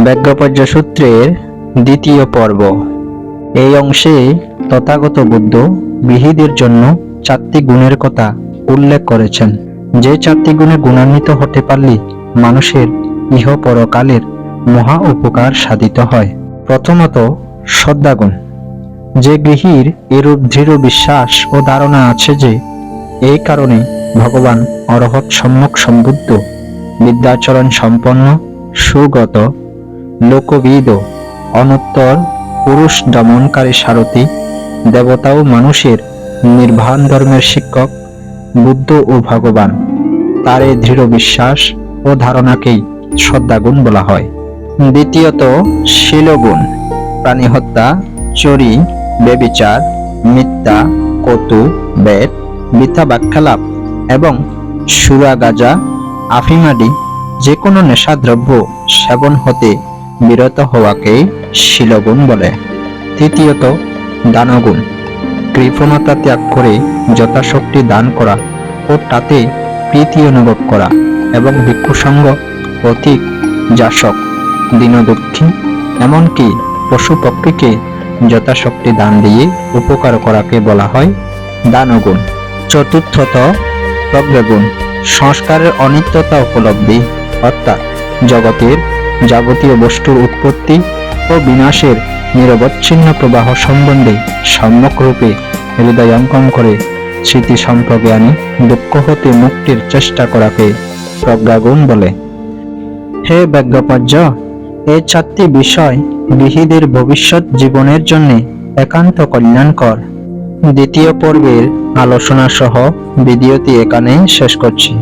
ব্যজ্ঞপর্য সূত্রের দ্বিতীয় পর্ব। এই অংশে তথাগত বুদ্ধ বিহিদের জন্য 4টি গুণের কথা উল্লেখ করেছেন, যে 4টি গুণে গুণান্বিত হতে পারলে মানুষের ইহ পরকালের মহা উপকার সাধিত হয়। প্রথমত, শ্রদ্ধাগুণ। যে গৃহীর এরূপ দৃঢ় বিশ্বাস ও ধারণা আছে যে এই কারণে ভগবান অরহৎ সম্যক সম্বুদ্ধ, বিদ্যাচরণ সম্পন্ন, সুগত, লোকবিদ, অনুত্তর, পুরুষ দমনকারী সারথি, দেবতা ও মানুষের নির্বাণ ধর্মের শিক্ষক বুদ্ধ ও ভগবান, তার এই দৃঢ় বিশ্বাস ও ধারণাকেই শ্রদ্ধাগুণ বলা হয়। দ্বিতীয়ত, শীলগুণ। প্রাণী হত্যা, চুরি, ব্যভিচার, মিথ্যা, কটু, বেদ, মিথ্যা বাক্যালাপ এবং সুরা, গাঁজা, আফিমাদি যে কোনো নেশাদ্রব্য সেবন হতে বিরত হওয়াকেই শীলগুণ বলে। তৃতীয়ত, দানগুণ। কৃপণতা ত্যাগ করে যথাশক্তি দান করা ও তাতে প্রীতি অনুভব করা এবং ভিক্ষুসঙ্গ, পথিক, যাচক, দীনদুঃখী, এমনকি পশু পক্ষীকে যথাশক্তি দান দিয়ে উপকার করাকে বলা হয় দানগুণ। চতুর্থত, প্রজ্ঞাগুণ। সংস্কারের অনিত্যতা উপলব্ধি, অর্থাৎ জগতের যাবতীয় বস্তুর উৎপত্তি ও বিনাশের নিরবচ্ছিন্ন প্রবাহ সম্বন্ধে সম্যক রূপে হৃদয়ঙ্কন করে স্মৃতি সম্পর্কে আনি দুঃখ হতে মুক্তির চেষ্টা করাকে প্রজ্ঞাগুণ বলে। হে ব্যজ্ঞপর্য, এই 4টি বিষয় গৃহীদের ভবিষ্যৎ জীবনের জন্য একান্ত কল্যাণকর। দ্বিতীয় পর্বের আলোচনা সহ ভিডিওটি এখানেই শেষ করছি।